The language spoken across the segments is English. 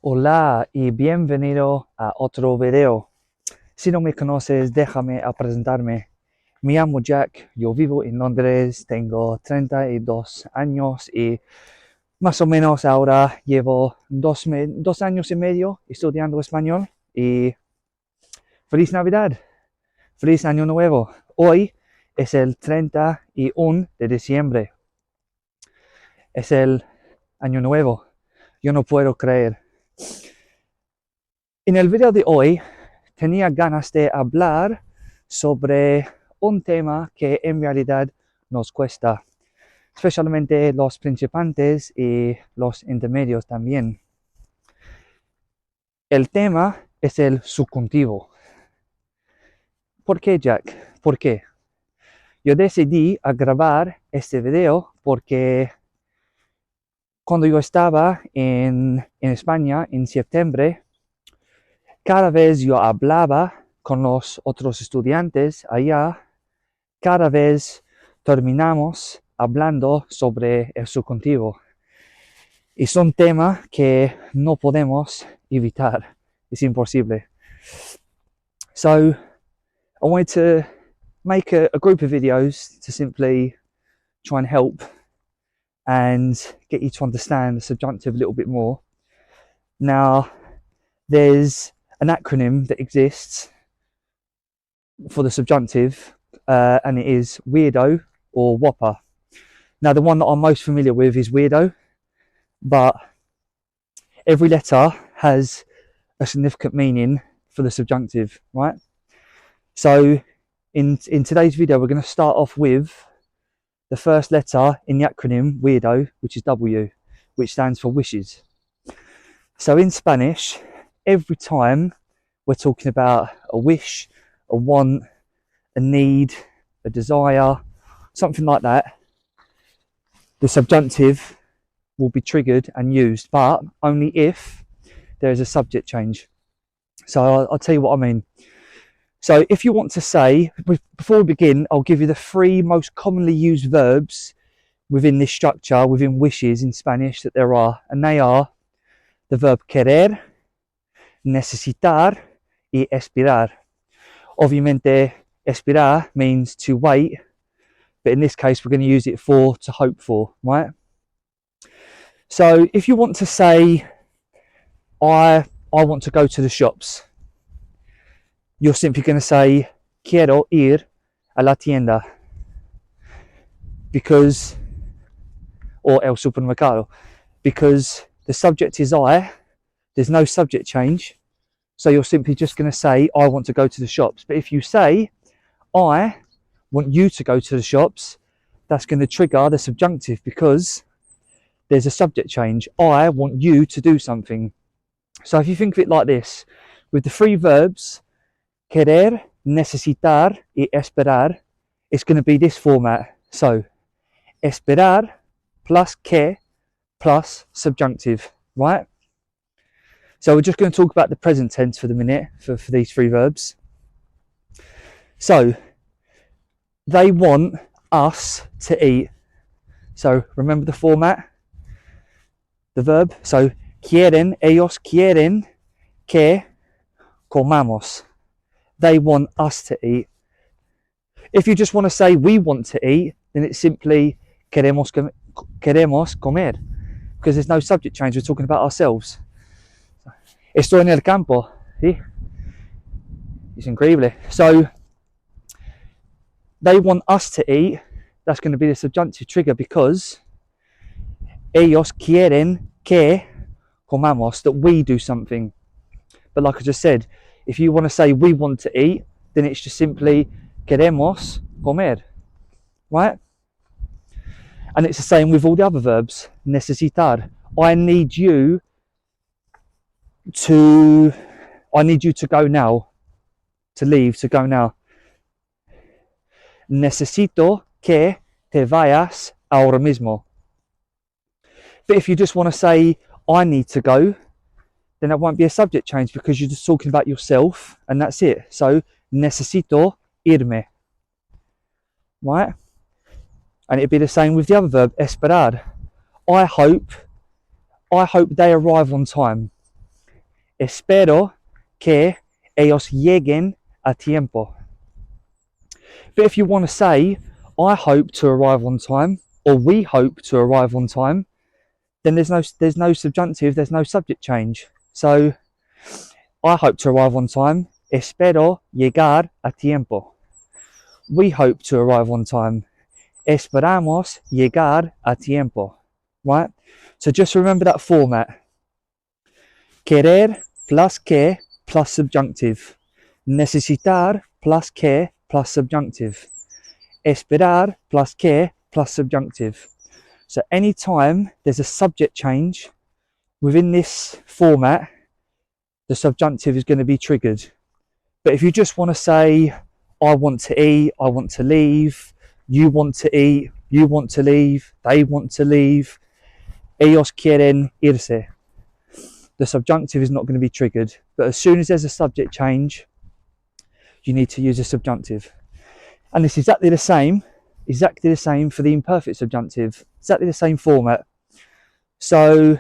Hola y bienvenido a otro video. Si no me conoces, déjame a presentarme. Me llamo Jack, yo vivo en Londres, tengo 32 años y más o menos ahora llevo dos años y medio estudiando español. Y feliz Navidad, feliz Año Nuevo. Hoy es el 31 de diciembre. Es el Año Nuevo. Yo no puedo creer. En el video de hoy tenía ganas de hablar sobre un tema que en realidad nos cuesta, especialmente los principiantes y los intermedios también. El tema es el subjuntivo. ¿Por qué, Jack? ¿Por qué? Yo decidí a grabar este video porque cuando yo estaba en España en septiembre, cada vez yo hablaba con los otros estudiantes allá, cada vez terminamos hablando sobre el subjuntivo. Y son temas que no podemos evitar. Es imposible. So I wanted to make a group of videos to simply try and help and get you to understand the subjunctive a little bit more. Now, there's an acronym that exists for the subjunctive, and it is weirdo or whopper. Now, the one that I'm most familiar with is weirdo, but every letter has a significant meaning for the subjunctive, right? So in today's video, we're going to start off with the first letter in the acronym weirdo, which is W, which stands for wishes. So in Spanish, every time we're talking about a wish, a want, a need, a desire, something like that, the subjunctive will be triggered and used, but only if there is a subject change. So I'll tell you what I mean. So if you want to say, before we begin, I'll give you the three most commonly used verbs within this structure, within wishes in Spanish that there are, and they are the verb querer, necesitar, y esperar. Obviamente, esperar means to wait, but in this case, we're going to use it for to hope for, right? So if you want to say, I want to go to the shops, you're simply going to say, quiero ir a la tienda, because, or el supermercado, because the subject is I, there's no subject change, so you're simply just going to say, I want to go to the shops. But if you say, I want you to go to the shops, that's going to trigger the subjunctive because there's a subject change. I want you to do something. So if you think of it like this, with the three verbs, querer, necesitar, y esperar, it's going to be this format. So, esperar plus que plus subjunctive, right? So we're just going to talk about the present tense for the minute for these three verbs. So, they want us to eat. So remember the format, the verb. So, ellos quieren que comamos. They want us to eat. If you just want to say we want to eat, then it's simply queremos comer, because there's no subject change. We're talking about ourselves. Estoy en el campo. ¿Sí? Es increíble. So they want us to eat. That's going to be the subjunctive trigger because ellos quieren que comamos, that we do something. But like I just said, if you want to say we want to eat, then it's just simply queremos comer, right? And it's the same with all the other verbs. Necesitar. I need you to go now, to leave, to go now. Necesito que te vayas ahora mismo. But if you just want to say I need to go, then that won't be a subject change because you're just talking about yourself and that's it. So necesito irme, right? And it'd be the same with the other verb, esperar. I hope they arrive on time. espero que ellos lleguen a tiempo. But if you want to say, I hope to arrive on time, or we hope to arrive on time, then there's no subjunctive, there's no subject change. So, I hope to arrive on time, espero llegar a tiempo. We hope to arrive on time, esperamos llegar a tiempo. Right? So just remember that format. Querer plus que plus subjunctive. Necesitar plus que plus subjunctive. Esperar plus que plus subjunctive. So anytime there's a subject change within this format, the subjunctive is going to be triggered. But if you just want to say, I want to eat, I want to leave, you want to eat, you want to leave, they want to leave, ellos quieren irse, the subjunctive is not going to be triggered. But as soon as there's a subject change, you need to use a subjunctive. And it's exactly the same for the imperfect subjunctive, exactly the same format. So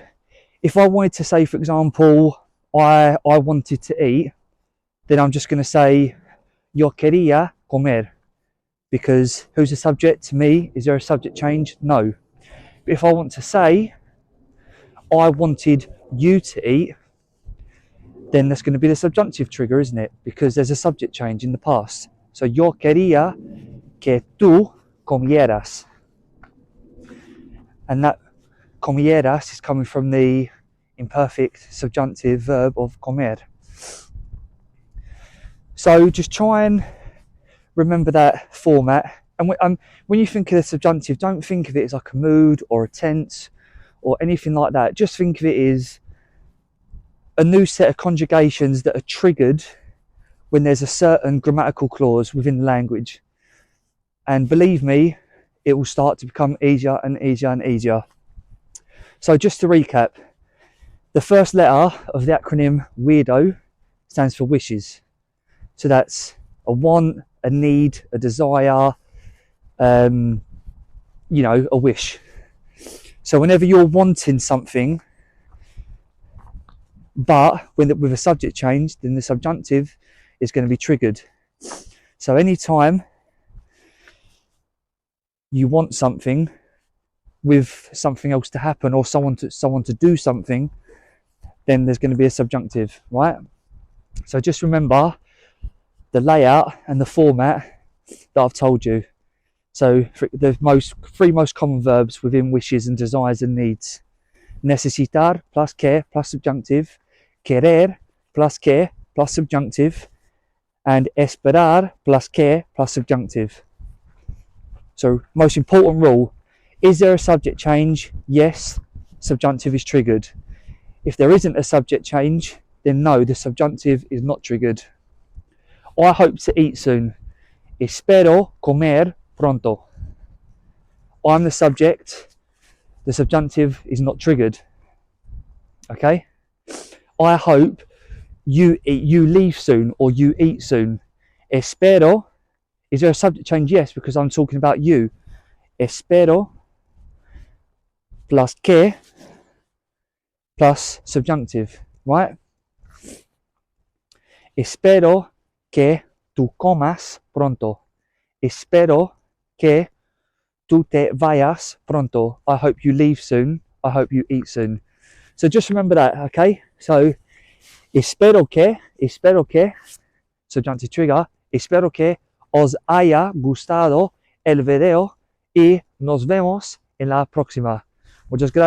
if I wanted to say, for example, I wanted to eat, then I'm just going to say, yo quería comer, because who's the subject? Me. Is there a subject change? No. But if I want to say, I wanted you to eat, then that's going to be the subjunctive trigger, isn't it? Because there's a subject change in the past. So yo quería que tú comieras. And that comieras is coming from the imperfect subjunctive verb of comer. So just try and remember that format. And when you think of the subjunctive, don't think of it as like a mood or a tense or anything like that. Just think of it as a new set of conjugations that are triggered when there's a certain grammatical clause within the language. And believe me, it will start to become easier and easier and easier. So just to recap, the first letter of the acronym WEIRDO stands for wishes. So that's a want, a need, a desire, a wish. So whenever you're wanting something, but with a subject change, then the subjunctive is going to be triggered. So anytime you want something with something else to happen or someone to do something, then there's going to be a subjunctive, right? So just remember the layout and the format that I've told you. So the three most common verbs within wishes and desires and needs: necesitar plus que plus subjunctive, querer plus que plus subjunctive, and esperar plus que plus subjunctive. So most important rule: is there a subject change? Yes, subjunctive is triggered. If there isn't a subject change, then no, the subjunctive is not triggered. I hope to eat soon. Espero comer pronto. I'm the subject. The subjunctive is not triggered. Okay? I hope you leave soon or you eat soon. Espero. Is there a subject change? Yes, because I'm talking about you. Espero plus que plus subjunctive, right? Espero que tú comas pronto. Espero que tú te vayas pronto. I hope you leave soon. I hope you eat soon. So just remember that, okay? So espero que, subjunctive trigger, espero que os haya gustado el video y nos vemos en la próxima. Muchas gracias.